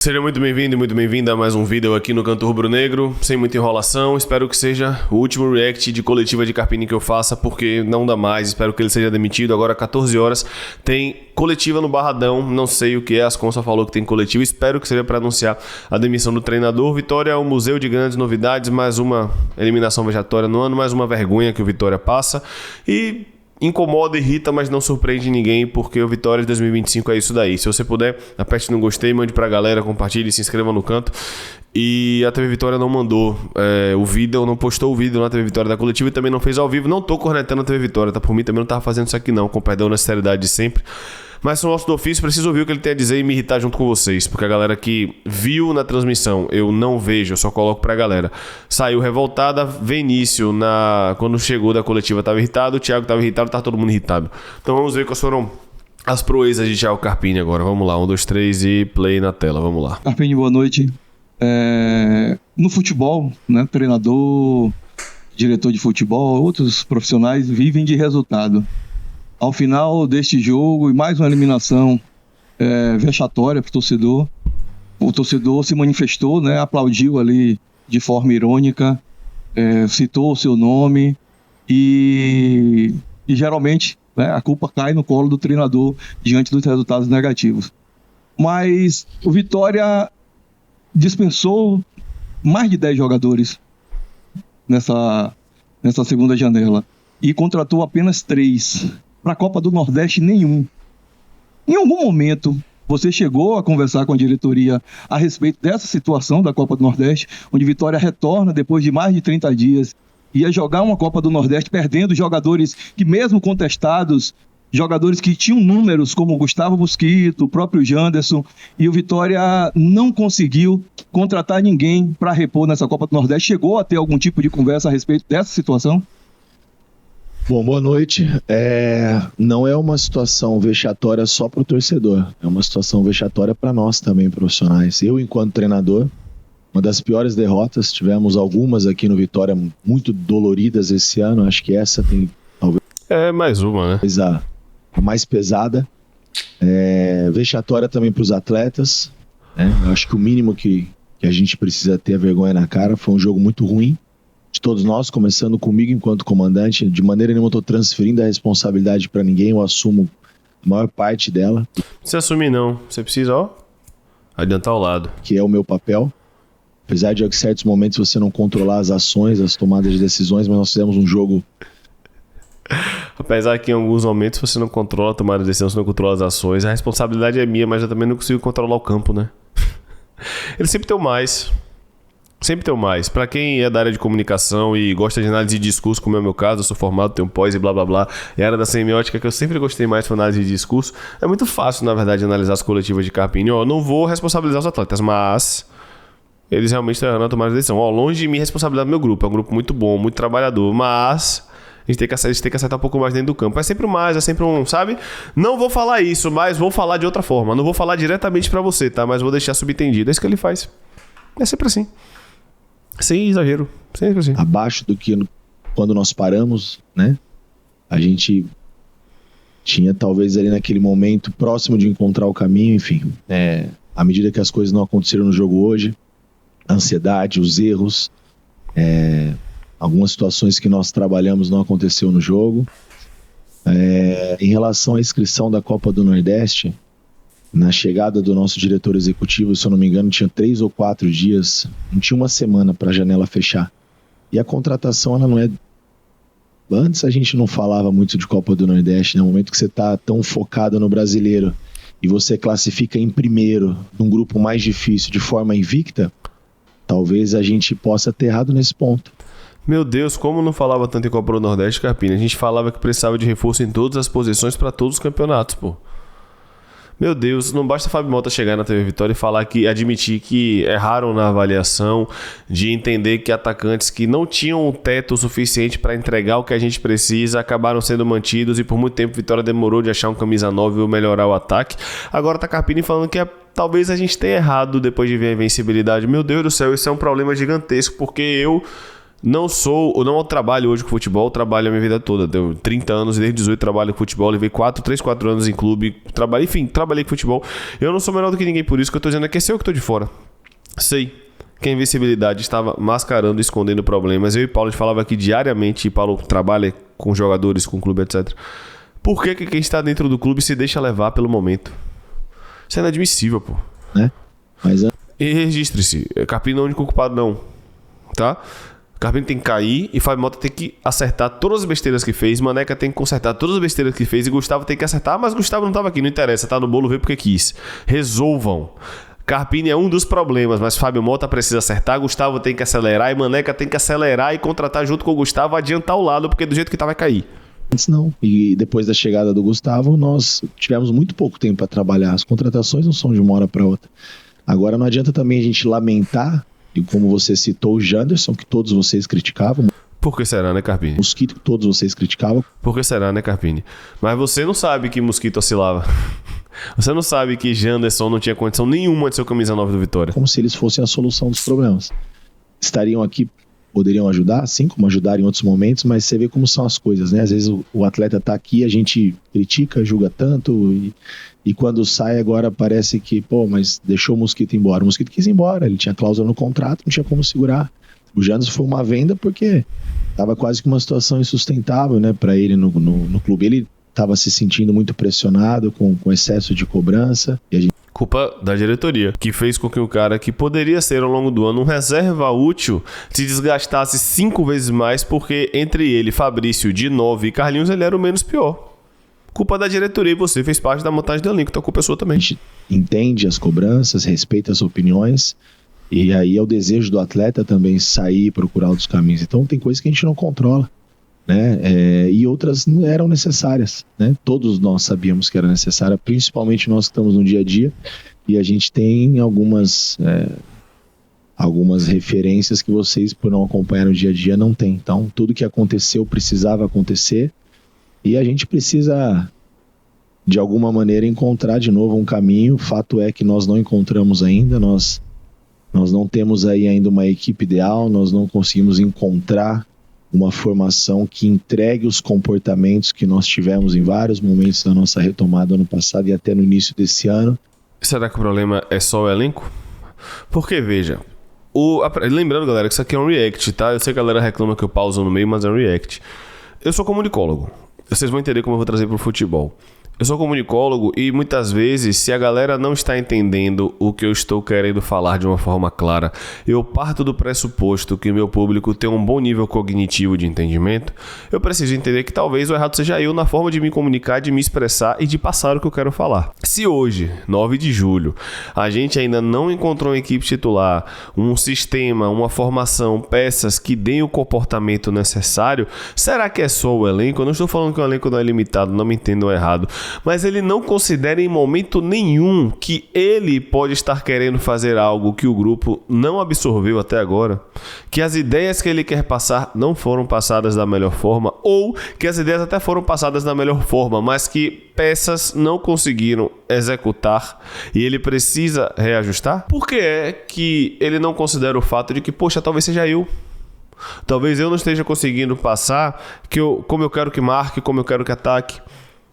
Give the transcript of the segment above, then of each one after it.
Seja muito bem-vindo e muito bem-vinda a mais um vídeo aqui no Canto Rubro Negro, sem muita enrolação. Espero que seja o último react de coletiva de Carpini que eu faça, porque não dá mais. Espero que ele seja demitido. Agora 14 horas tem coletiva no Barradão, não sei o que é, Ascon só falou que tem coletiva. Espero que seja para anunciar a demissão do treinador. Vitória é um museu de grandes novidades, mais uma eliminação vexatória no ano, mais uma vergonha que o Vitória passa e incomoda, irrita, mas não surpreende ninguém, porque o Vitória de 2025 é isso daí. Se você puder, aperte no gostei, mande pra galera, compartilhe, se inscreva no canto. E a TV Vitória não mandou o vídeo, não postou o vídeo na TV Vitória da coletiva e também não fez ao vivo. Não tô cornetando a TV Vitória, tá? Por mim também não tava fazendo isso aqui não, com perdão na sinceridade de sempre. Mas sou nosso do ofício, preciso ouvir o que ele tem a dizer e me irritar junto com vocês. Porque a galera que viu na transmissão, eu não vejo, eu só coloco pra galera. Saiu revoltada, Vinícius, quando chegou da coletiva, tava irritado, o Thiago tava irritado, tava todo mundo irritado. Então vamos ver quais foram as proezas de Thiago Carpini agora. Vamos lá, 1, 2, 3 e play na tela, vamos lá. Carpini, boa noite. No futebol, né, treinador, diretor de futebol, outros profissionais vivem de resultado. Ao final deste jogo e mais uma eliminação vexatória para o torcedor se manifestou, né, aplaudiu ali de forma irônica, citou o seu nome e geralmente, né, a culpa cai no colo do treinador diante dos resultados negativos. Mas o Vitória dispensou mais de 10 jogadores nessa segunda janela e contratou apenas 3. Para a Copa do Nordeste, nenhum. Em algum momento, você chegou a conversar com a diretoria a respeito dessa situação da Copa do Nordeste, onde Vitória retorna depois de mais de 30 dias, ia jogar uma Copa do Nordeste perdendo jogadores que, mesmo contestados, jogadores que tinham números como Gustavo Mosquito, o próprio Janderson, e o Vitória não conseguiu contratar ninguém para repor nessa Copa do Nordeste. Chegou a ter algum tipo de conversa a respeito dessa situação? Bom, boa noite. Não é uma situação vexatória só para o torcedor, é uma situação vexatória para nós também, profissionais. Eu, enquanto treinador, uma das piores derrotas, tivemos algumas aqui no Vitória muito doloridas esse ano, acho que essa tem talvez... mais uma, né? A mais pesada. Vexatória também para os atletas, né? Eu acho que o mínimo que a gente precisa ter é vergonha na cara. Foi um jogo muito ruim de todos nós, começando comigo enquanto comandante. De maneira nenhuma eu estou transferindo a responsabilidade para ninguém, eu assumo a maior parte dela. Não precisa assumir não, você precisa, adiantar o lado. Que é o meu papel. Apesar de em certos momentos você não controlar as ações, as tomadas de decisões, mas nós fizemos um jogo... Apesar que em alguns momentos você não controla a tomada de decisão, você não controla as ações, a responsabilidade é minha, mas eu também não consigo controlar o campo, né? Ele sempre tem o mais. Sempre tem o mais. Pra quem é da área de comunicação e gosta de análise de discurso, como é o meu caso, eu sou formado, tenho pós e blá blá blá, e a área da semiótica que eu sempre gostei mais foi análise de discurso. É muito fácil, na verdade, analisar as coletivas de Carpini. Não vou responsabilizar os atletas, mas eles realmente estão errando a tomada de decisão. Longe de me responsabilizar do meu grupo. É um grupo muito bom, muito trabalhador, mas a gente tem que acertar um pouco mais dentro do campo. É sempre mais, é sempre sabe? Não vou falar isso, mas vou falar de outra forma. Não vou falar diretamente pra você, tá? Mas vou deixar subentendido. É isso que ele faz. É sempre assim. Sem exagero, sempre assim. Abaixo do que quando nós paramos, né? A gente tinha talvez ali naquele momento próximo de encontrar o caminho, enfim. À medida que as coisas não aconteceram no jogo hoje, a ansiedade, os erros, algumas situações que nós trabalhamos não aconteceu no jogo. Em relação à inscrição da Copa do Nordeste, na chegada do nosso diretor executivo, se eu não me engano, tinha 3 ou 4 dias, não tinha uma semana para a janela fechar. E a contratação, ela não é... Antes a gente não falava muito de Copa do Nordeste, no momento que você está tão focado no brasileiro e você classifica em primeiro, num grupo mais difícil, de forma invicta, talvez a gente possa ter errado nesse ponto. Meu Deus, como não falava tanto em Copa do Nordeste, Carpini? A gente falava que precisava de reforço em todas as posições para todos os campeonatos, pô. Meu Deus, não basta Fábio Mota chegar na TV Vitória e falar que, admitir que erraram na avaliação, de entender que atacantes que não tinham um teto suficiente para entregar o que a gente precisa acabaram sendo mantidos e por muito tempo Vitória demorou de achar um camisa 9 ou melhorar o ataque. Agora tá Carpini falando que talvez a gente tenha errado depois de ver a invencibilidade. Meu Deus do céu, isso é um problema gigantesco, porque eu Não trabalho hoje com futebol, trabalho a minha vida toda. Tenho 30 anos e desde 18 trabalho com futebol. Levei 3, 4 anos em clube. Trabalhei com futebol. Eu não sou melhor do que ninguém por isso que eu tô dizendo é que é eu que tô de fora. Sei que a invencibilidade estava mascarando e escondendo problemas. Eu e Paulo a gente falava aqui diariamente. E Paulo trabalha com jogadores, com clube, etc. Por que quem está dentro do clube se deixa levar pelo momento? Isso é inadmissível, pô. Né? Mas... E registre-se. Carpini não é o único culpado, não. Tá? Carpini tem que cair e Fábio Mota tem que acertar todas as besteiras que fez. Maneca tem que consertar todas as besteiras que fez. E Gustavo tem que acertar. Mas Gustavo não estava aqui, não interessa. Tá no bolo, veio porque quis. Resolvam. Carpini é um dos problemas, mas Fábio Mota precisa acertar. Gustavo tem que acelerar e Maneca tem que acelerar e contratar junto com o Gustavo, adiantar o lado, porque do jeito que tá vai cair. Antes não. E depois da chegada do Gustavo, nós tivemos muito pouco tempo para trabalhar. As contratações não são de uma hora para outra. Agora não adianta também a gente lamentar, e como você citou o Janderson, que todos vocês criticavam. Por que será, né, Carpini? Mosquito, que todos vocês criticavam. Por que será, né, Carpini? Mas você não sabe que Mosquito oscilava. Você não sabe que Janderson não tinha condição nenhuma de ser o camisa 9 do Vitória. Como se eles fossem a solução dos problemas. Estariam aqui, poderiam ajudar, sim, como ajudaram em outros momentos, mas você vê como são as coisas, né? Às vezes o atleta tá aqui, a gente critica, julga tanto, e quando sai agora parece que, mas deixou o Mosquito embora. O Mosquito quis ir embora, ele tinha cláusula no contrato, não tinha como segurar. O Janderson foi uma venda porque estava quase que uma situação insustentável, né, para ele no clube. Ele estava se sentindo muito pressionado com excesso de cobrança. E a gente... Culpa da diretoria, que fez com que o cara que poderia ser ao longo do ano um reserva útil se desgastasse 5 vezes mais, porque entre ele, Fabrício, de 9 e Carlinhos, ele era o menos pior. Culpa da diretoria e você fez parte da montagem do elenco, então a culpa é sua também. A gente entende as cobranças, respeita as opiniões, e aí é o desejo do atleta também sair e procurar outros caminhos. Então tem coisas que a gente não controla, né? E outras não eram necessárias, né? Todos nós sabíamos que era necessária, principalmente nós que estamos no dia a dia, e a gente tem algumas referências que vocês, por não acompanhar no dia a dia, não tem. Então tudo que aconteceu precisava acontecer, e a gente precisa de alguma maneira encontrar de novo um caminho. O fato é que nós não encontramos ainda, nós não temos aí ainda uma equipe ideal, nós não conseguimos encontrar uma formação que entregue os comportamentos que nós tivemos em vários momentos da nossa retomada ano passado e até no início desse ano. Será que o problema é só o elenco? Porque, veja, lembrando, galera, que isso aqui é um react, tá? Eu sei que a galera reclama que eu pauso no meio, mas é um react. Eu sou comunicólogo. Vocês vão entender como eu vou trazer pro futebol. Eu sou comunicólogo e muitas vezes, se a galera não está entendendo o que eu estou querendo falar de uma forma clara, eu parto do pressuposto que o meu público tem um bom nível cognitivo de entendimento. Eu preciso entender que talvez o errado seja eu na forma de me comunicar, de me expressar e de passar o que eu quero falar. Se hoje, 9 de julho, a gente ainda não encontrou uma equipe titular, um sistema, uma formação, peças que deem o comportamento necessário, será que é só o elenco? Eu não estou falando que o elenco não é limitado, não me entendam errado. Mas ele não considera em momento nenhum que ele pode estar querendo fazer algo que o grupo não absorveu até agora, que as ideias que ele quer passar não foram passadas da melhor forma, ou que as ideias até foram passadas da melhor forma, mas que peças não conseguiram executar e ele precisa reajustar? Por que é que ele não considera o fato de que, poxa, talvez seja eu? Talvez eu não esteja conseguindo passar como eu quero que marque, como eu quero que ataque.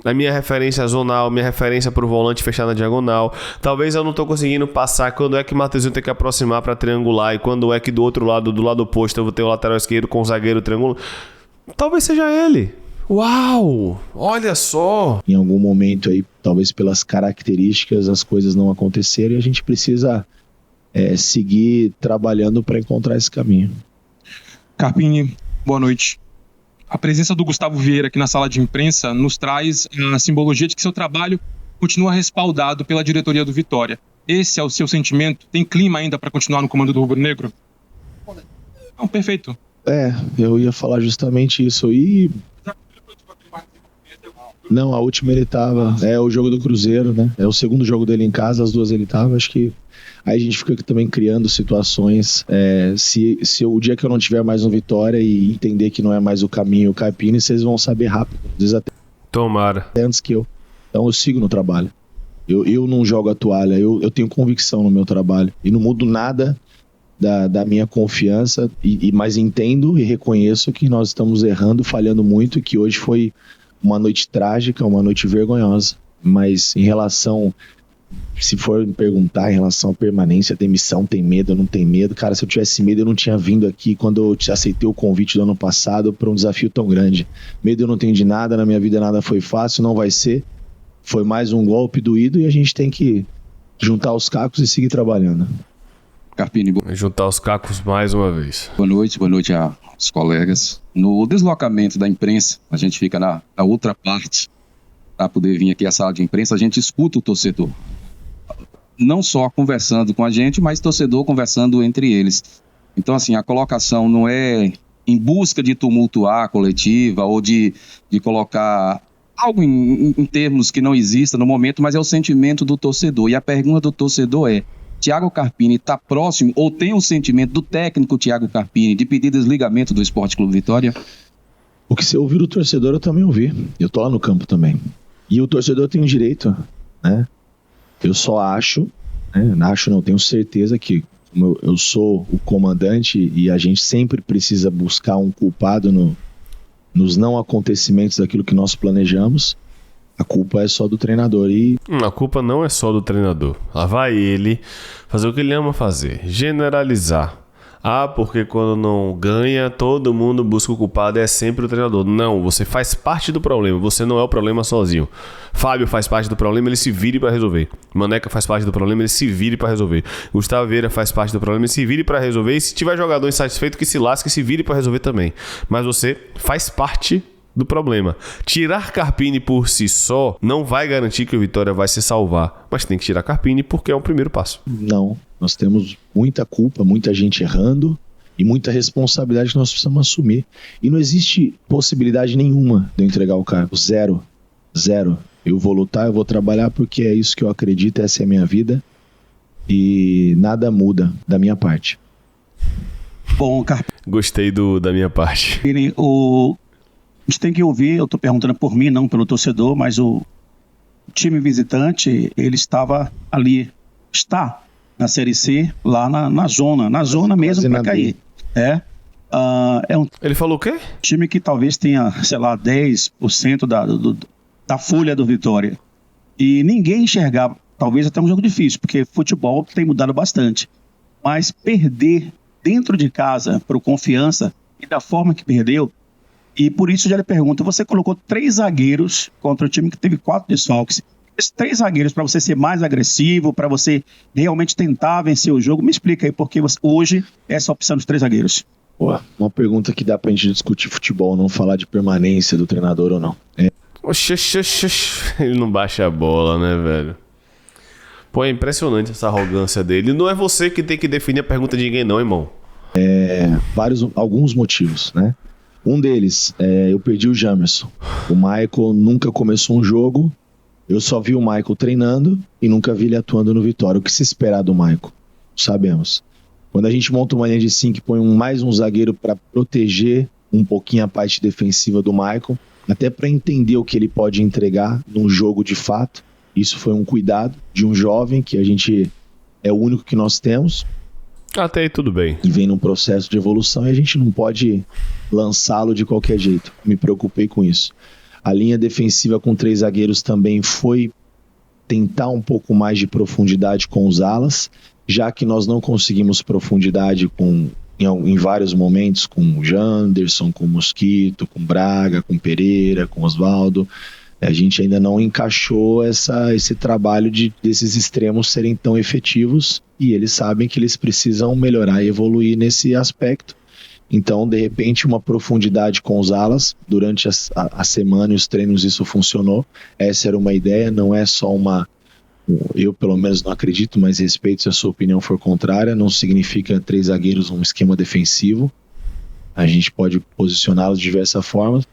A minha referência zonal, minha referência para o volante fechar na diagonal. Talvez eu não estou conseguindo passar quando é que o Matheusinho tem que aproximar para triangular e quando é que do outro lado, do lado oposto, eu vou ter o lateral esquerdo com o zagueiro triângulo. Talvez seja ele. Uau! Olha só! Em algum momento aí, talvez pelas características, as coisas não aconteceram e a gente precisa seguir trabalhando para encontrar esse caminho. Carpini, boa noite. A presença do Gustavo Vieira aqui na sala de imprensa nos traz a simbologia de que seu trabalho continua respaldado pela diretoria do Vitória. Esse é o seu sentimento? Tem clima ainda para continuar no comando do Rubro Negro? Não, perfeito. Eu ia falar justamente isso. E não, a última ele tava. É o jogo do Cruzeiro, né? É o segundo jogo dele em casa, as duas ele tava. Acho que aí a gente fica também criando situações. Se o dia que eu não tiver mais no Vitória e entender que não é mais o caminho, o Carpini, vocês vão saber rápido. Às vezes até antes que eu. Então eu sigo no trabalho. Eu não jogo a toalha, eu tenho convicção no meu trabalho. E não mudo nada da minha confiança, mas entendo e reconheço que nós estamos errando, falhando muito, e que hoje foi uma noite trágica, uma noite vergonhosa. Mas em relação, se for me perguntar em relação à permanência, demissão, tem medo ou não tem medo? Cara, se eu tivesse medo, eu não tinha vindo aqui quando eu aceitei o convite do ano passado para um desafio tão grande. Medo eu não tenho de nada, na minha vida nada foi fácil, não vai ser. Foi mais um golpe doído e a gente tem que juntar os cacos e seguir trabalhando. Carpini, Juntar os cacos mais uma vez. boa noite aos colegas. No deslocamento da imprensa, a gente fica na outra parte para poder vir aqui à sala de imprensa, a gente escuta o torcedor. Não só conversando com a gente, mas torcedor conversando entre eles. Então, assim, a colocação não é em busca de tumultuar a coletiva ou de colocar algo em termos que não exista no momento, mas é o sentimento do torcedor. E a pergunta do torcedor é: Thiago Carpini está próximo ou tem o sentimento do técnico Thiago Carpini de pedir desligamento do Sport Clube Vitória? O que você ouviu do torcedor, eu também ouvi. Eu tô lá no campo também. E o torcedor tem o direito, né? Eu só acho, tenho certeza que como eu sou o comandante e a gente sempre precisa buscar um culpado nos não acontecimentos daquilo que nós planejamos. A culpa é só do treinador e... A culpa não é só do treinador. Lá vai ele fazer o que ele ama fazer. Generalizar. Porque quando não ganha, todo mundo busca o culpado, é sempre o treinador. Não, você faz parte do problema. Você não é o problema sozinho. Fábio faz parte do problema, ele se vire para resolver. Maneca faz parte do problema, ele se vire para resolver. Gustavo Vieira faz parte do problema, ele se vire para resolver. E se tiver jogador insatisfeito, que se lasque e se vire para resolver também. Mas você faz parte do problema. Tirar Carpini por si só não vai garantir que o Vitória vai se salvar, mas tem que tirar Carpini porque é o primeiro passo. Não, nós temos muita culpa, muita gente errando e muita responsabilidade que nós precisamos assumir. E não existe possibilidade nenhuma de eu entregar o cargo. Zero. Eu vou lutar, eu vou trabalhar porque é isso que eu acredito, essa é a minha vida e nada muda da minha parte. Bom, Carpini, Gostei da minha parte. a gente tem que ouvir, eu estou perguntando por mim, não pelo torcedor, mas o time visitante, ele estava ali, está na Série C, lá na zona mesmo para cair. É um Ele falou o quê? time que talvez tenha, sei lá, 10% da folha do Vitória. E ninguém enxergava, talvez até um jogo difícil, porque futebol tem mudado bastante. Mas perder dentro de casa por confiança e da forma que perdeu, e por isso já lhe pergunto, você colocou 3 zagueiros contra o time que teve 4 desfalques. Esses 3 zagueiros para você ser mais agressivo, para você realmente tentar vencer o jogo, me explica aí por que hoje essa opção dos 3 zagueiros. Uma pergunta que dá pra gente discutir futebol, não falar de permanência do treinador ou não. Ele não baixa a bola, né, velho? Pô, é impressionante essa arrogância dele. Não é você que tem que definir a pergunta de ninguém não, irmão. Alguns motivos, né? Um deles, eu perdi o Jamerson. O Michael nunca começou um jogo, eu só vi o Michael treinando e nunca vi ele atuando no Vitória. O que se esperar do Michael? Sabemos. Quando a gente monta uma linha de 5 e põe mais um zagueiro para proteger um pouquinho a parte defensiva do Michael, até para entender o que ele pode entregar num jogo de fato. Isso foi um cuidado de um jovem que a gente é o único que nós temos. Até aí tudo bem. E vem num processo de evolução e a gente não pode lançá-lo de qualquer jeito. Me preocupei com isso. A linha defensiva com 3 zagueiros também foi tentar um pouco mais de profundidade com os alas, já que nós não conseguimos profundidade em vários momentos com o Janderson, com o Mosquito, com o Braga, com o Pereira, com o Osvaldo. A gente ainda não encaixou esse trabalho desses extremos serem tão efetivos e eles sabem que eles precisam melhorar e evoluir nesse aspecto. Então, de repente, uma profundidade com os alas, durante a semana e os treinos isso funcionou. Essa era uma ideia, não é só eu pelo menos não acredito, mas respeito se a sua opinião for contrária, não significa 3 zagueiros um esquema defensivo. A gente pode posicioná-los de diversas formas.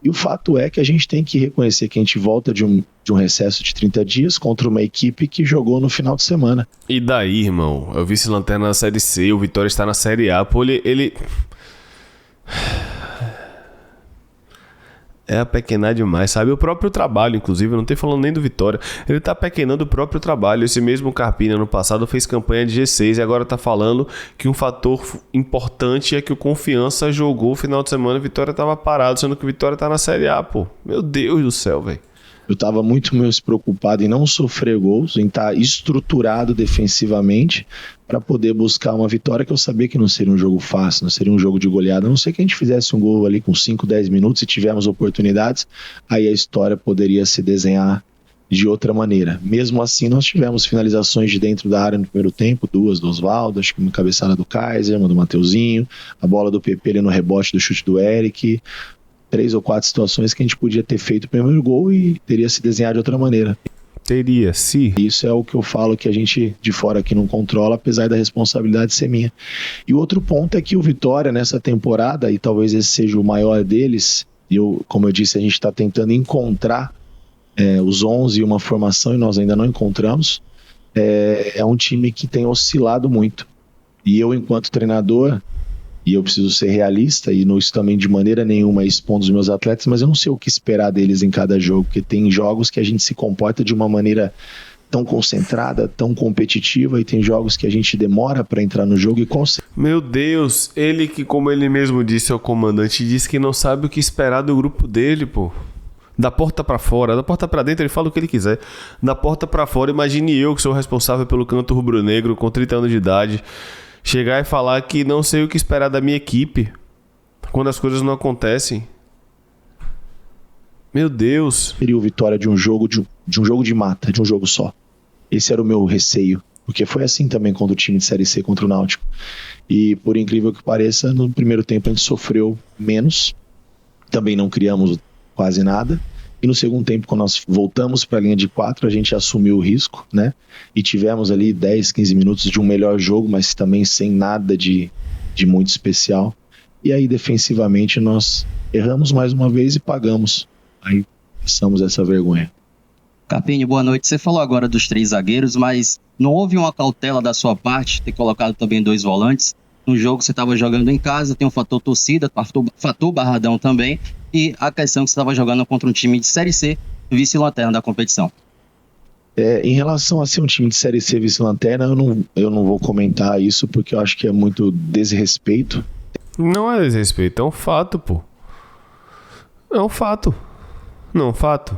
E o fato é que a gente tem que reconhecer que a gente volta de um recesso de 30 dias contra uma equipe que jogou no final de semana. E daí, irmão? Eu vi esse Lanterna na Série C, o Vitória está na Série A. Pô, ele... é apequenar demais, sabe? O próprio trabalho, inclusive, eu não tô falando nem do Vitória, ele tá apequenando o próprio trabalho. Esse mesmo Carpini, ano passado, fez campanha de G6 e agora tá falando que um fator importante é que o Confiança jogou o final de semana e o Vitória tava parado, sendo que o Vitória tá na Série A, pô. Meu Deus do céu, velho. Eu estava muito mais preocupado em não sofrer gols, em estar estruturado defensivamente para poder buscar uma vitória, que eu sabia que não seria um jogo fácil, não seria um jogo de goleada, a não ser que a gente fizesse um gol ali com 5, 10 minutos e tivermos oportunidades, aí a história poderia se desenhar de outra maneira. Mesmo assim, nós tivemos finalizações de dentro da área no primeiro tempo, 2 do Oswaldo, acho que uma cabeçada do Kaiser, uma do Mateuzinho, a bola do PP ali no rebote do chute do Eric, 3 ou 4 situações que a gente podia ter feito o primeiro gol e teria se desenhado de outra maneira. Teria, sim. Isso é o que eu falo que a gente de fora aqui não controla, apesar da responsabilidade ser minha. E o outro ponto é que o Vitória nessa temporada, e talvez esse seja o maior deles, e como eu disse, a gente está tentando encontrar os 11 e uma formação e nós ainda não encontramos, é um time que tem oscilado muito. E eu, enquanto treinador, e eu preciso ser realista, e não isso também de maneira nenhuma expondo os meus atletas, mas eu não sei o que esperar deles em cada jogo, porque tem jogos que a gente se comporta de uma maneira tão concentrada, tão competitiva, e tem jogos que a gente demora para entrar no jogo e consegue. Meu Deus, ele que, como ele mesmo disse ao comandante, disse que não sabe o que esperar do grupo dele, pô. Da porta pra fora, da porta pra dentro ele fala o que ele quiser. Da porta pra fora, imagine eu que sou responsável pelo canto rubro-negro com 30 anos de idade, chegar e falar que não sei o que esperar da minha equipe quando as coisas não acontecem. Meu Deus. Seria o Vitória de um jogo de mata, de um jogo só. Esse era o meu receio, porque foi assim também contra o time de Série C contra o Náutico. E por incrível que pareça, no primeiro tempo a gente sofreu menos, também não criamos quase nada. E no segundo tempo, quando nós voltamos para a linha de 4, a gente assumiu o risco, né? E tivemos ali 10, 15 minutos de um melhor jogo, mas também sem nada de muito especial. E aí, defensivamente, nós erramos mais uma vez e pagamos. Aí, passamos essa vergonha. Carpini, boa noite. Você falou agora dos 3 zagueiros, mas não houve uma cautela da sua parte ter colocado também 2 volantes? No jogo você estava jogando em casa, tem o fator torcida, fator Barradão também, e a questão que você estava jogando contra um time de Série C, vice-lanterna da competição. Em relação a ser um time de Série C vice-lanterna, eu não vou comentar isso porque eu acho que é muito desrespeito. Não é desrespeito, é um fato, pô. É um fato. Não é um fato.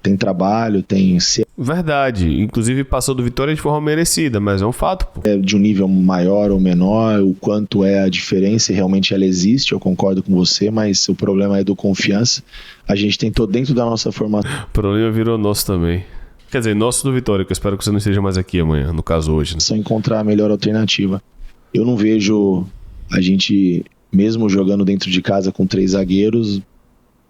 Tem trabalho, tem... Verdade, inclusive passou do Vitória de forma merecida, mas é um fato, pô. De um nível maior ou menor, o quanto é a diferença, e realmente ela existe, eu concordo com você, mas o problema é do Confiança. A gente tentou dentro da nossa formação. O problema virou nosso também. Quer dizer, nosso do Vitória, que eu espero que você não esteja mais aqui amanhã, no caso hoje. Né? Só encontrar a melhor alternativa. Eu não vejo a gente, mesmo jogando dentro de casa com 3 zagueiros,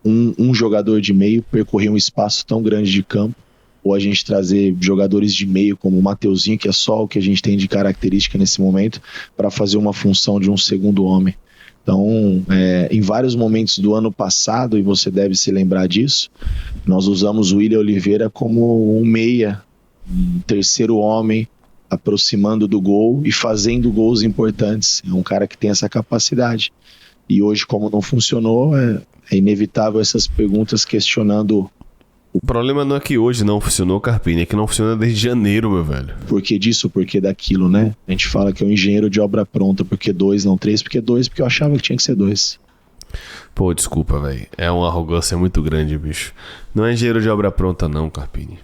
um jogador de meio percorrer um espaço tão grande de campo, ou a gente trazer jogadores de meio como o Mateuzinho, que é só o que a gente tem de característica nesse momento, para fazer uma função de um segundo homem. Então, em vários momentos do ano passado, e você deve se lembrar disso, nós usamos o William Oliveira como um meia, um terceiro homem, aproximando do gol e fazendo gols importantes. É um cara que tem essa capacidade. E hoje, como não funcionou, é inevitável essas perguntas questionando. O problema não é que hoje não funcionou, Carpini, é que não funciona desde janeiro, meu velho. Por que disso, por que daquilo, né? A gente fala que é um engenheiro de obra pronta, por que 2, não 3, por que 2, porque eu achava que tinha que ser 2. Pô, desculpa, velho. É uma arrogância muito grande, bicho. Não é engenheiro de obra pronta não, Carpini.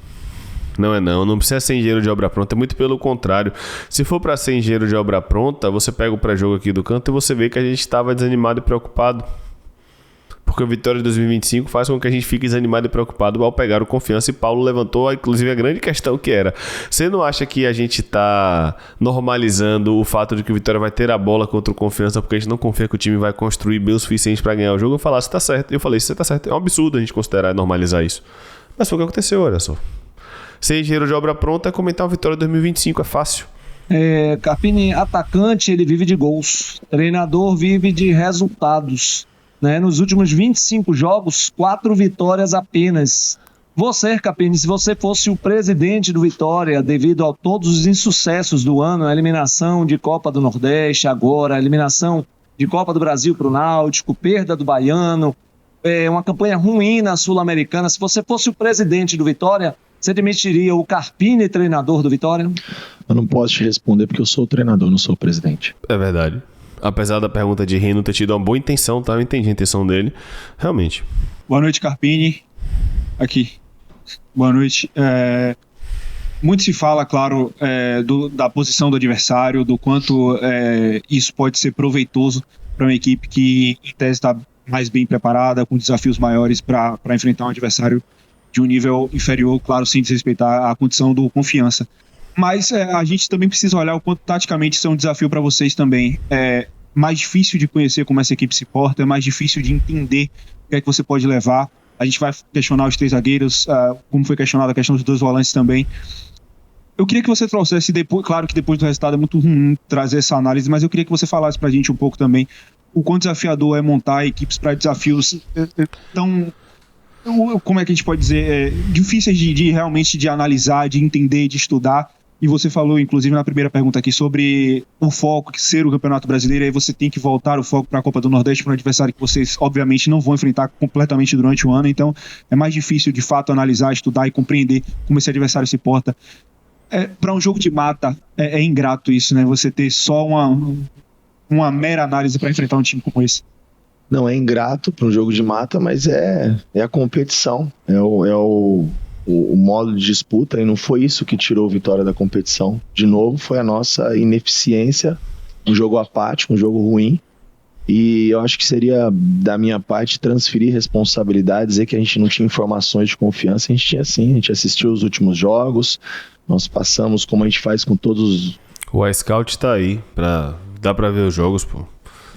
Não precisa ser engenheiro de obra pronta, é muito pelo contrário. Se for pra ser engenheiro de obra pronta, você pega o pré-jogo aqui do canto e você vê que a gente estava desanimado e preocupado. Porque o Vitória de 2025 faz com que a gente fique desanimado e preocupado ao pegar o Confiança, e Paulo levantou, inclusive, a grande questão que era: você não acha que a gente tá normalizando o fato de que o Vitória vai ter a bola contra o Confiança porque a gente não confia que o time vai construir bem o suficiente para ganhar o jogo? Eu falei, você tá certo. Eu falei, você tá certo. É um absurdo a gente considerar normalizar isso. Mas foi o que aconteceu, olha só. Ser engenheiro de obra pronta é comentar o Vitória 2025, é fácil. Carpini, atacante, ele vive de gols. Treinador vive de resultados. Né? Nos últimos 25 jogos, 4 vitórias apenas. Você, Carpini, se você fosse o presidente do Vitória, devido a todos os insucessos do ano, a eliminação de Copa do Nordeste, agora a eliminação de Copa do Brasil para o Náutico, perda do Baiano, uma campanha ruim na Sul-Americana. Se você fosse o presidente do Vitória, você demitiria o Carpini, treinador do Vitória? Eu não posso te responder porque eu sou o treinador, não sou o presidente. É verdade. Apesar da pergunta de Rino ter tido uma boa intenção, tá? Eu entendi a intenção dele. Realmente. Boa noite, Carpini. Aqui. Boa noite. Muito se fala, claro, da posição do adversário, do quanto isso pode ser proveitoso para uma equipe que, em tese, está mais bem preparada, com desafios maiores para enfrentar um adversário de um nível inferior, claro, sem desrespeitar a condição do Confiança. Mas a gente também precisa olhar o quanto taticamente isso é um desafio para vocês também. É mais difícil de conhecer como essa equipe se porta, é mais difícil de entender o que é que você pode levar. A gente vai questionar os 3 zagueiros, como foi questionada a questão dos 2 volantes também. Eu queria que você trouxesse, claro que depois do resultado é muito ruim trazer essa análise, mas eu queria que você falasse pra gente um pouco também o quão desafiador é montar equipes para desafios tão, como é que a gente pode dizer, difíceis de realmente de analisar, de entender, de estudar. E você falou, inclusive, na primeira pergunta aqui, sobre o foco, que ser o Campeonato Brasileiro, aí você tem que voltar o foco para a Copa do Nordeste, para um adversário que vocês, obviamente, não vão enfrentar completamente durante o ano. Então, é mais difícil, de fato, analisar, estudar e compreender como esse adversário se porta. Para um jogo de mata, é ingrato isso, né? Você ter só uma mera análise para enfrentar um time como esse. Não, é ingrato para um jogo de mata, mas é a competição, é o modo de disputa, e não foi isso que tirou o Vitória da competição. De novo, foi a nossa ineficiência, um jogo apático, um jogo ruim, e eu acho que seria da minha parte transferir responsabilidade, dizer que a gente não tinha informações de confiança. A gente tinha sim, a gente assistiu os últimos jogos, nós passamos como a gente faz com todos O iScout tá aí, dá pra ver os jogos, pô.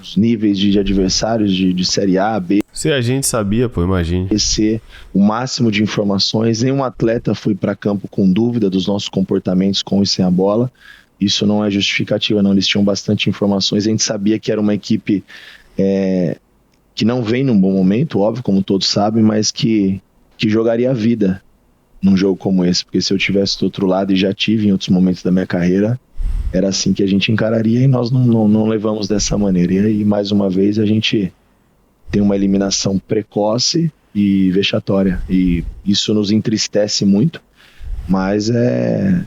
os níveis de adversários de Série A, B, Se a gente sabia, pô, imagine. C, o máximo de informações. Nenhum atleta foi para campo com dúvida dos nossos comportamentos com e sem a bola. Isso não é justificativa, não. Eles tinham bastante informações. A gente sabia que era uma equipe que não vem num bom momento, óbvio, como todos sabem, mas que jogaria a vida num jogo como esse. Porque se eu tivesse do outro lado, e já tive em outros momentos da minha carreira, era assim que a gente encararia, e nós não levamos dessa maneira. E aí, mais uma vez, a gente tem uma eliminação precoce e vexatória, e isso nos entristece muito, mas é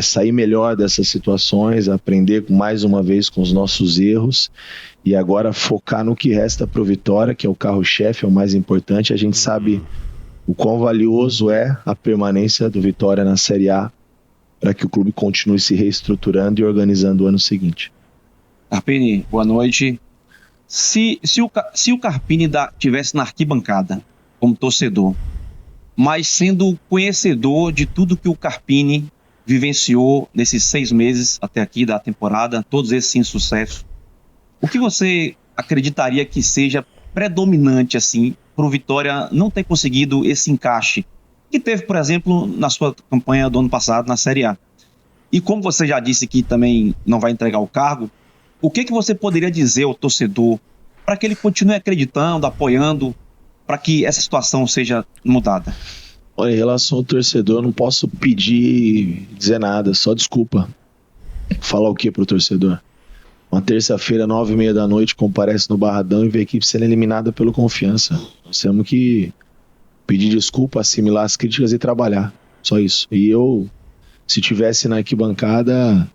sair melhor dessas situações, aprender mais uma vez com os nossos erros, e agora focar no que resta para o Vitória, que é o carro-chefe, é o mais importante. A gente sabe o quão valioso é a permanência do Vitória na Série A, para que o clube continue se reestruturando e organizando o ano seguinte. Carpini, boa noite. Se o Carpini tivesse na arquibancada como torcedor, mas sendo conhecedor de tudo que o Carpini vivenciou nesses 6 meses até aqui da temporada, todos esses insucessos, o que você acreditaria que seja predominante assim para o Vitória não ter conseguido esse encaixe que teve, por exemplo, na sua campanha do ano passado na Série A? E como você já disse que também não vai entregar o cargo, o que você poderia dizer ao torcedor para que ele continue acreditando, apoiando, para que essa situação seja mudada? Olha, em relação ao torcedor, eu não posso dizer nada, só desculpa. Falar o que pro torcedor? Uma terça-feira, 9h30 da noite, comparece no Barradão e vê a equipe sendo eliminada pelo Confiança. Nós temos que pedir desculpa, assimilar as críticas e trabalhar. Só isso. E eu, se tivesse na arquibancada,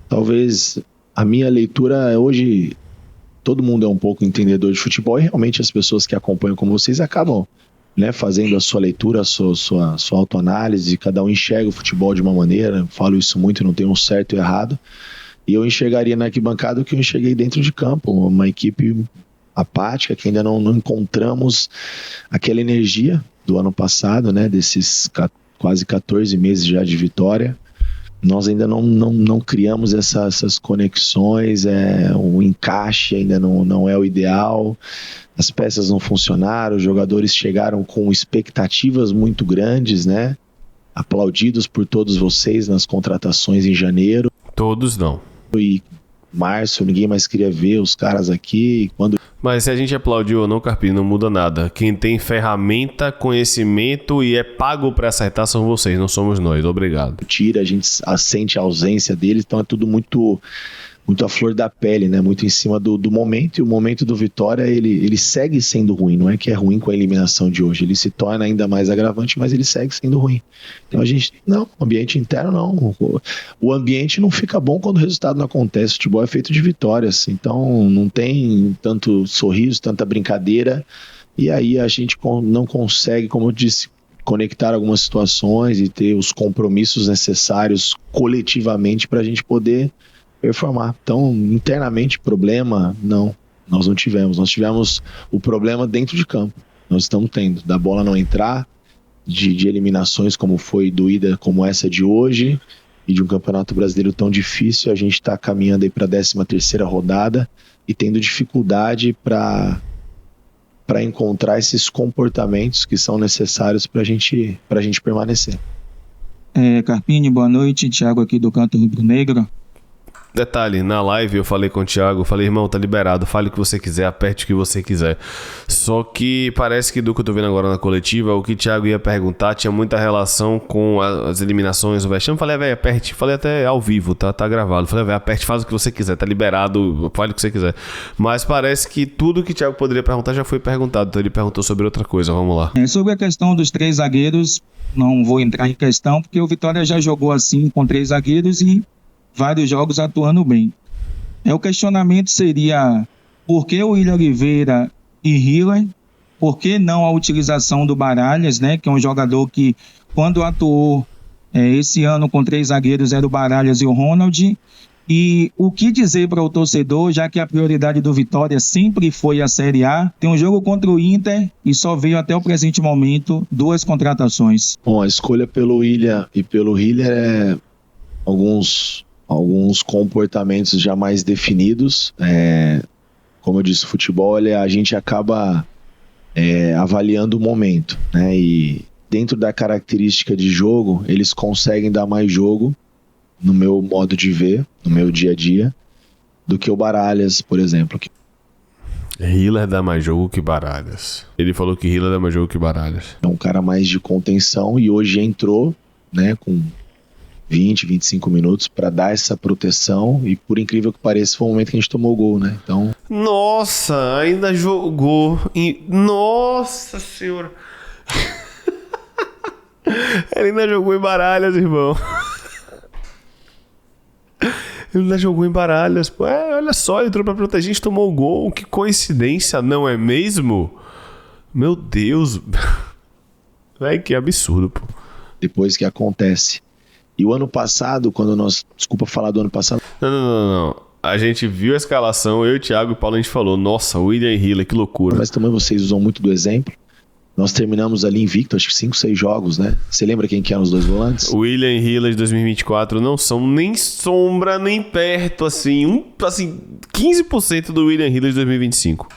talvez a minha leitura hoje, todo mundo é um pouco entendedor de futebol, e realmente as pessoas que acompanham como vocês acabam, né, fazendo a sua leitura, a sua autoanálise, cada um enxerga o futebol de uma maneira. Eu falo isso muito, não tem um certo e errado. E eu enxergaria na arquibancada o que eu enxerguei dentro de campo, uma equipe apática, que ainda não encontramos aquela energia do ano passado, né, desses quase 14 meses já de Vitória. Nós ainda não criamos essas conexões, o encaixe ainda não é o ideal, as peças não funcionaram, os jogadores chegaram com expectativas muito grandes, né? Aplaudidos por todos vocês nas contratações em janeiro. Todos não. E março, ninguém mais queria ver os caras aqui. Mas se a gente aplaudiu ou não, Carpini, não muda nada. Quem tem ferramenta, conhecimento e é pago para acertar são vocês, não somos nós. Obrigado. A gente sente a ausência deles, então é tudo muito muito à flor da pele, né? Muito em cima do momento, e o momento do Vitória ele segue sendo ruim, não é que é ruim com a eliminação de hoje, ele se torna ainda mais agravante, mas ele segue sendo ruim. Então o ambiente interno não, o ambiente não fica bom quando o resultado não acontece, o futebol é feito de vitórias, então não tem tanto sorriso, tanta brincadeira, e aí a gente não consegue, como eu disse, conectar algumas situações e ter os compromissos necessários coletivamente para a gente poder performar. Então, internamente, problema, não. Nós não tivemos. Nós tivemos o problema dentro de campo. Nós estamos tendo. Da bola não entrar, de eliminações como foi doída, como essa de hoje, e de um campeonato brasileiro tão difícil. A gente está caminhando aí para a 13ª rodada e tendo dificuldade para encontrar esses comportamentos que são necessários para a gente permanecer. Carpini, boa noite. Thiago aqui do Canto Rubro Negro. Detalhe, na live eu falei com o Thiago, falei, irmão, tá liberado, fale o que você quiser, aperte o que você quiser. Só que parece que do que eu tô vendo agora na coletiva, o que o Thiago ia perguntar tinha muita relação com as eliminações, o vexame. Falei, velho, aperte, falei até ao vivo, tá gravado. Falei, velho, aperte, faz o que você quiser, tá liberado, fale o que você quiser. Mas parece que tudo que o Thiago poderia perguntar já foi perguntado, então ele perguntou sobre outra coisa, vamos lá. Sobre a questão dos 3 zagueiros, não vou entrar em questão, porque o Vitória já jogou assim com 3 zagueiros e vários jogos atuando bem. O questionamento seria: por que o William Oliveira e Hiller? Por que não a utilização do Baralhas, né? Que é um jogador que, quando atuou esse ano com 3 zagueiros, era o Baralhas e o Ronald. E o que dizer para o torcedor, já que a prioridade do Vitória sempre foi a Série A? Tem um jogo contra o Inter e só veio até o presente momento 2 contratações. Bom, a escolha pelo William e pelo Hiller é alguns comportamentos já mais definidos. Como eu disse, o futebol a gente acaba avaliando o momento, né? E dentro da característica de jogo, eles conseguem dar mais jogo, no meu modo de ver, no meu dia a dia, do que o Baralhas, por exemplo. Hiller dá mais jogo que Baralhas. Ele falou que Hiller dá mais jogo que Baralhas. É um cara mais de contenção e hoje entrou, né, com 20, 25 minutos para dar essa proteção, e por incrível que pareça foi o momento que a gente tomou o gol, né? Então... Nossa, ainda jogou Nossa senhora. Ele ainda jogou em Baralhas, irmão. Ele ainda jogou em Baralhas, pô. Olha só, entrou pra proteger, a gente tomou o gol. Que coincidência, não é mesmo? Meu Deus. Véi, que absurdo, pô. Depois que acontece. E o ano passado, quando nós... Desculpa falar do ano passado. Não. A gente viu a escalação, eu, o Thiago e o Paulo, a gente falou, nossa, William e Hiller, que loucura. Mas também vocês usam muito do exemplo. Nós terminamos ali invicto, acho que 5, 6 jogos, né? Você lembra quem que eram os 2 volantes? William e Hiller de 2024 não são nem sombra, nem perto, assim, 15% do William Hiller de 2025.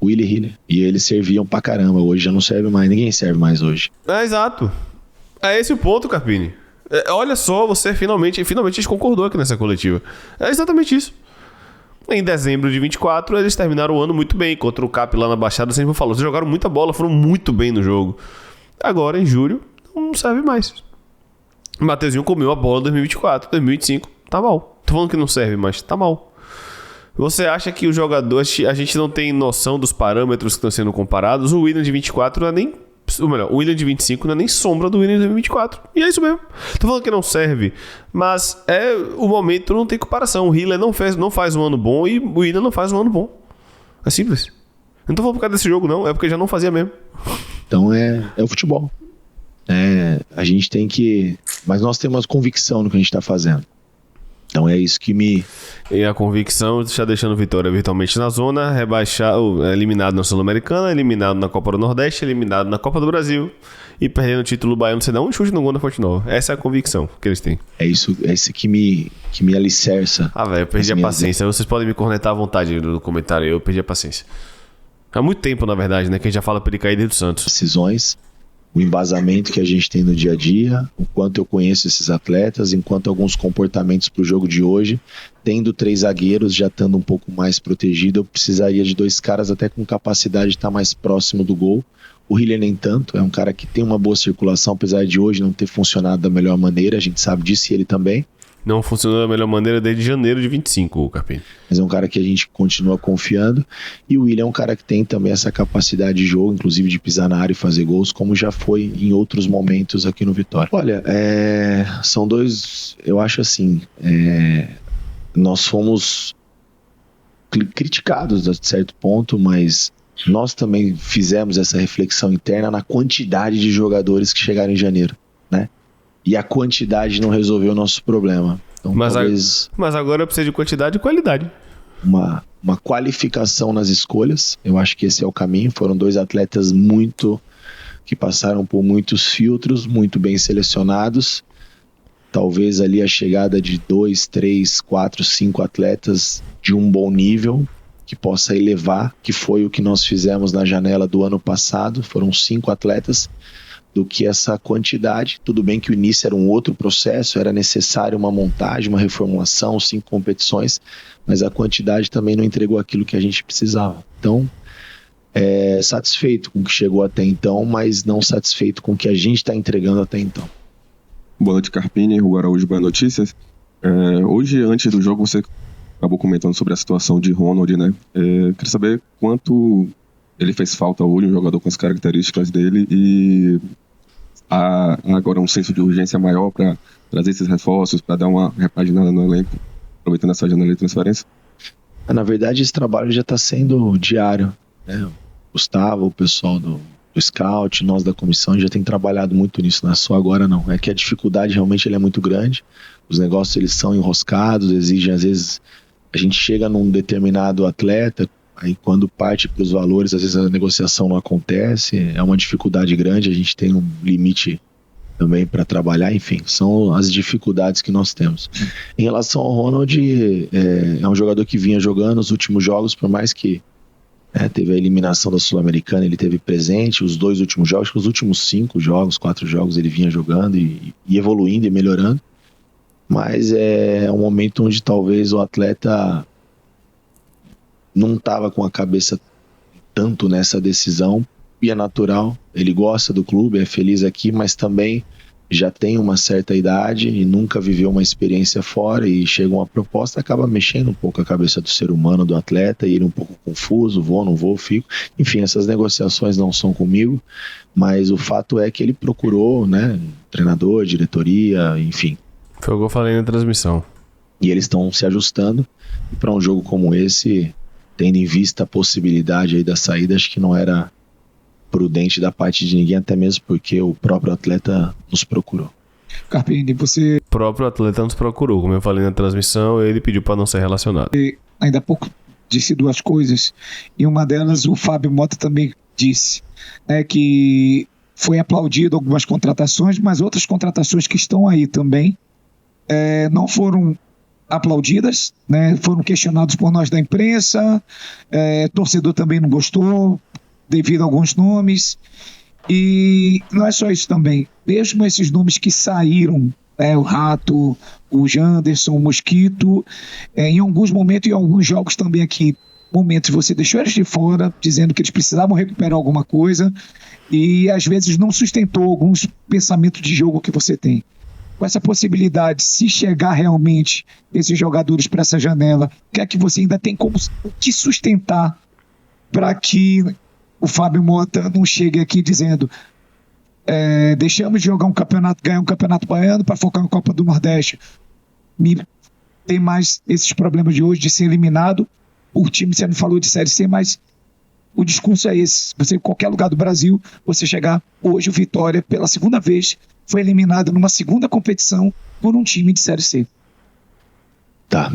William e Hiller. E eles serviam pra caramba, hoje já não serve mais, ninguém serve mais hoje. Exato. É esse o ponto, Carpini. Olha só, você finalmente a gente concordou aqui nessa coletiva. É exatamente isso. Em dezembro de 24, eles terminaram o ano muito bem. Contra o Cap lá na Baixada, sempre falou, eles jogaram muita bola, foram muito bem no jogo. Agora, em julho, não serve mais. O Mateuzinho comeu a bola em 2024, 2025, tá mal. Tô falando que não serve, mas tá mal. Você acha que o jogador, a gente não tem noção dos parâmetros que estão sendo comparados? O William de 24 não é nem... Ou melhor, o William de 25 não é nem sombra do William de 2024. E é isso mesmo. Tô falando que não serve, mas o momento não tem comparação. O Hiller não faz um ano bom e o William não faz um ano bom. É simples. Não tô falando por causa desse jogo, não. É porque já não fazia mesmo. Então é o futebol. A gente tem que... Mas nós temos convicção no que a gente tá fazendo. Então é isso que me... E a convicção está deixando o Vitória virtualmente na zona, eliminado na Sul-Americana, eliminado na Copa do Nordeste, eliminado na Copa do Brasil e perdendo o título baiano, você dá um chute no gol da Fonte Nova. Essa é a convicção que eles têm. É isso que me alicerça. Velho, eu perdi a paciência. Vocês podem me cornetar à vontade no comentário, eu perdi a paciência. Há muito tempo, na verdade, né, que a gente já fala pra ele cair desde o Santos. Decisões, o embasamento que a gente tem no dia a dia, o quanto eu conheço esses atletas, enquanto alguns comportamentos para o jogo de hoje, tendo 3 zagueiros, já estando um pouco mais protegido, eu precisaria de 2 caras até com capacidade de estar mais próximo do gol. O Hiller nem tanto, é um cara que tem uma boa circulação, apesar de hoje não ter funcionado da melhor maneira, a gente sabe disso, e ele também. não funcionou da melhor maneira desde janeiro de 25, o Carpini. Mas é um cara que a gente continua confiando. E o William é um cara que tem também essa capacidade de jogo, inclusive de pisar na área e fazer gols, como já foi em outros momentos aqui no Vitória. Olha, são dois, eu acho assim, nós fomos criticados de certo ponto, mas nós também fizemos essa reflexão interna na quantidade de jogadores que chegaram em janeiro, né? E a quantidade não resolveu o nosso problema. Então, mas agora precisa de quantidade e qualidade. Uma qualificação nas escolhas, eu acho que esse é o caminho. Foram 2 atletas que passaram por muitos filtros, muito bem selecionados. Talvez ali a chegada de 2, 3, 4, 5 atletas de um bom nível que possa elevar, que foi o que nós fizemos na janela do ano passado. Foram 5 atletas, do que essa quantidade. Tudo bem que o início era um outro processo, era necessário uma montagem, uma reformulação, 5 competições, mas a quantidade também não entregou aquilo que a gente precisava. Então, satisfeito com o que chegou até então, mas não satisfeito com o que a gente está entregando até então. Boa noite, Carpini. Hugo Araújo, Boa Notícias. Hoje, antes do jogo, você acabou comentando sobre a situação de Ronald, né? Queria saber quanto ele fez falta hoje, um jogador com as características dele, e há agora um senso de urgência maior para trazer esses reforços, para dar uma repaginada no elenco, aproveitando essa janela de transferência? Na verdade, esse trabalho já está sendo diário, né? O Gustavo, o pessoal do Scout, nós da comissão já tem trabalhado muito nisso, não é só agora não. É que a dificuldade realmente é muito grande, os negócios eles são enroscados, exigem às vezes, a gente chega num determinado atleta, aí quando parte para os valores, às vezes a negociação não acontece, é uma dificuldade grande, a gente tem um limite também para trabalhar, enfim, são as dificuldades que nós temos. Em relação ao Ronald, é um jogador que vinha jogando os últimos jogos, por mais que teve a eliminação da Sul-Americana, ele teve presente, os 2 últimos jogos, os últimos 5 jogos, 4 jogos ele vinha jogando e evoluindo e melhorando, mas é um momento onde talvez o atleta não estava com a cabeça tanto nessa decisão, e é natural, ele gosta do clube, é feliz aqui, mas também já tem uma certa idade e nunca viveu uma experiência fora, e chega uma proposta, acaba mexendo um pouco a cabeça do ser humano, do atleta, e ele um pouco confuso, vou, não vou, fico. Enfim, essas negociações não são comigo, mas o fato é que ele procurou, né, treinador, diretoria, enfim. Foi o que eu falei na transmissão. E eles estão se ajustando, e para um jogo como esse, tendo em vista a possibilidade aí da saída, acho que não era prudente da parte de ninguém, até mesmo porque o próprio atleta nos procurou. Carpini, você... O próprio atleta nos procurou, como eu falei na transmissão, ele pediu para não ser relacionado. Ainda há pouco disse 2 coisas, e uma delas o Fábio Mota também disse, que foi aplaudido algumas contratações, mas outras contratações que estão aí também não foram aplaudidas, né? Foram questionados por nós da imprensa, torcedor também não gostou, devido a alguns nomes, e não é só isso também, mesmo esses nomes que saíram, o Rato, o Janderson, o Mosquito, em alguns momentos, em alguns jogos também aqui, momentos você deixou eles de fora, dizendo que eles precisavam recuperar alguma coisa, e às vezes não sustentou alguns pensamentos de jogo que você tem. Com essa possibilidade, se chegar realmente esses jogadores para essa janela, o que é que você ainda tem como que sustentar para que o Fábio Mota não chegue aqui dizendo deixamos de jogar um campeonato, ganhar um campeonato baiano para focar na Copa do Nordeste? Tem mais esses problemas de hoje de ser eliminado. O time, você não falou de Série C, mas o discurso é esse. Você, em qualquer lugar do Brasil, você chegar hoje, o Vitória, pela segunda vez, foi eliminado numa segunda competição por um time de Série C. Tá,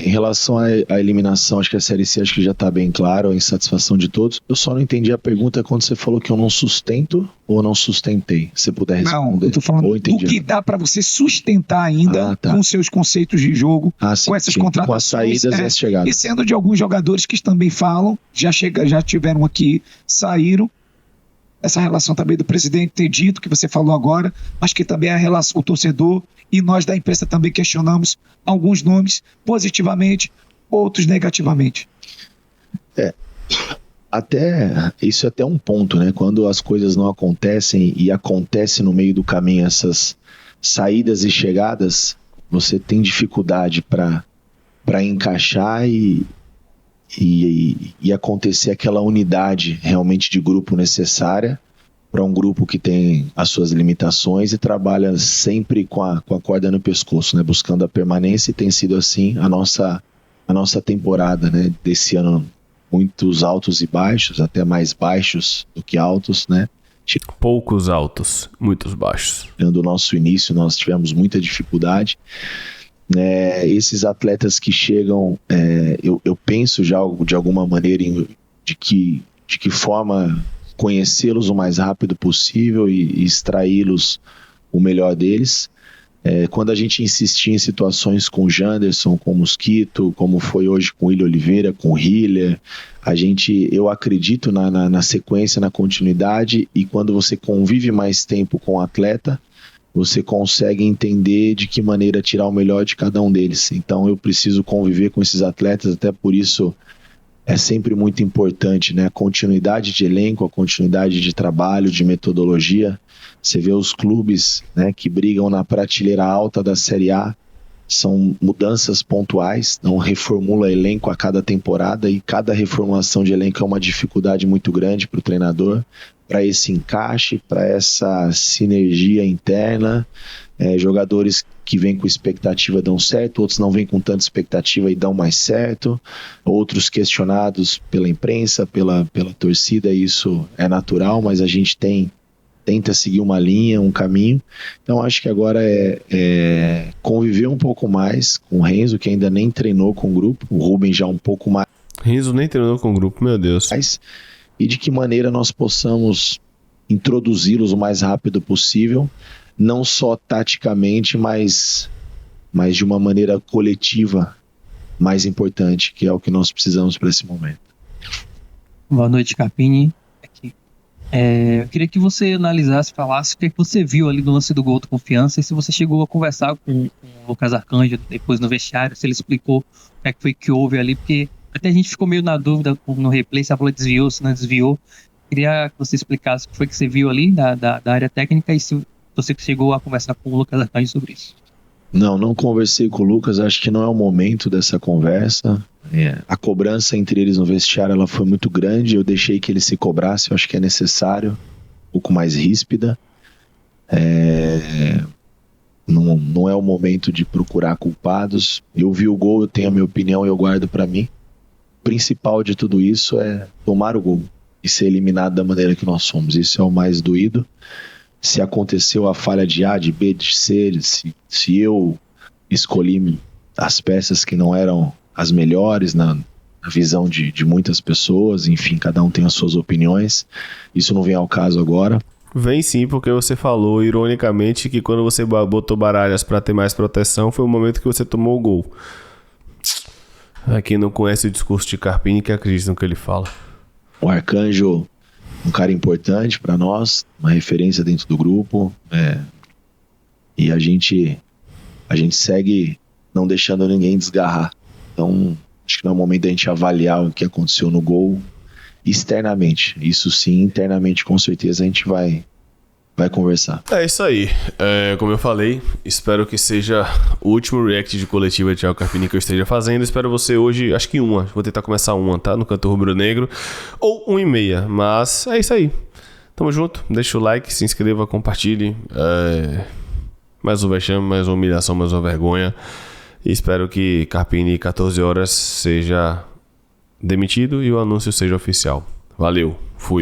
em relação à eliminação, acho que a Série C acho que já está bem claro, a insatisfação de todos. Eu só não entendi a pergunta quando você falou que eu não sustento ou não sustentei. Se puder responder. Não, eu tô falando do que dá para você sustentar ainda com seus conceitos de jogo, sim, com essas contratações. Com as saídas e as chegadas. E sendo de alguns jogadores que também falam, já tiveram aqui, saíram. Essa relação também do presidente ter dito, que você falou agora, mas que também é a relação, o torcedor e nós da imprensa também questionamos alguns nomes positivamente, outros negativamente. Isso é até um ponto, né? Quando as coisas não acontecem e acontece no meio do caminho essas saídas e chegadas, você tem dificuldade para encaixar e acontecer aquela unidade realmente de grupo necessária para um grupo que tem as suas limitações e trabalha sempre com a corda no pescoço, né? Buscando a permanência, e tem sido assim a nossa temporada, né? Desse ano, muitos altos e baixos, até mais baixos do que altos, né? Poucos altos, muitos baixos. No nosso início nós tivemos muita dificuldade. Esses atletas que chegam, eu penso já de alguma maneira de que forma conhecê-los o mais rápido possível e extraí-los o melhor deles. Quando a gente insistia em situações com o Janderson, com o Mosquito, como foi hoje com o Willian Oliveira, com o Hiller, eu acredito na sequência, na continuidade, e quando você convive mais tempo com o atleta, você consegue entender de que maneira tirar o melhor de cada um deles. Então eu preciso conviver com esses atletas, até por isso é sempre muito importante, né? A continuidade de elenco, a continuidade de trabalho, de metodologia. Você vê os clubes, né, que brigam na prateleira alta da Série A, são mudanças pontuais, não reformula elenco a cada temporada, e cada reformulação de elenco é uma dificuldade muito grande para o treinador, para esse encaixe, para essa sinergia interna. Jogadores que vêm com expectativa dão certo, outros não vêm com tanta expectativa e dão mais certo, outros questionados pela imprensa, pela torcida, isso é natural, mas a gente tenta seguir uma linha, um caminho. Então acho que agora é conviver um pouco mais com o Renzo, que ainda nem treinou com o grupo, o Rubens já um pouco mais. Renzo nem treinou com o grupo, meu Deus. E de que maneira nós possamos introduzi-los o mais rápido possível, não só taticamente, mas de uma maneira coletiva mais importante, que é o que nós precisamos para esse momento. Boa noite, Carpini. Eu queria que você analisasse, falasse o que você viu ali no lance do gol do Confiança, e se você chegou a conversar com o Lucas Arcanjo depois no vestiário, se ele explicou o que foi que houve ali, porque até a gente ficou meio na dúvida no replay se a bola desviou, se não desviou. Queria que você explicasse o que foi que você viu ali da área técnica, e se você chegou a conversar com o Lucas Arcanjo sobre isso. Não conversei com o Lucas, acho que não é o momento dessa conversa. A cobrança entre eles no vestiário, ela foi muito grande, eu deixei que ele se cobrasse, eu acho que é necessário, um pouco mais ríspida. Não é o momento de procurar culpados. Eu vi o gol, eu tenho a minha opinião e eu guardo para mim. O principal de tudo isso é tomar o gol e ser eliminado da maneira que nós somos. Isso é o mais doído. Se aconteceu a falha de A, de B, de C, se eu escolhi as peças que não eram as melhores na visão de muitas pessoas, enfim, cada um tem as suas opiniões, isso não vem ao caso agora. Vem sim, porque você falou ironicamente que quando você botou Baralhas para ter mais proteção, foi o momento que você tomou o gol. Quem não conhece o discurso de Carpini, que acredita no que ele fala. O Arcanjo, um cara importante para nós, uma referência dentro do grupo, e a gente segue não deixando ninguém desgarrar. Então acho que não é o momento da gente avaliar o que aconteceu no gol externamente. Isso sim, internamente com certeza a gente vai conversar. É isso aí. Como eu falei, espero que seja o último react de coletiva de Thiago Carpini que eu esteja fazendo. Espero você hoje, acho que vou tentar começar tá? No Canto Rubro-Negro, ou 1h30, mas é isso aí. Tamo junto, deixa o like, se inscreva, compartilhe. Mais um vexame, mais uma humilhação, mais uma vergonha. E espero que Carpini, 14 horas, seja demitido e o anúncio seja oficial. Valeu, fui.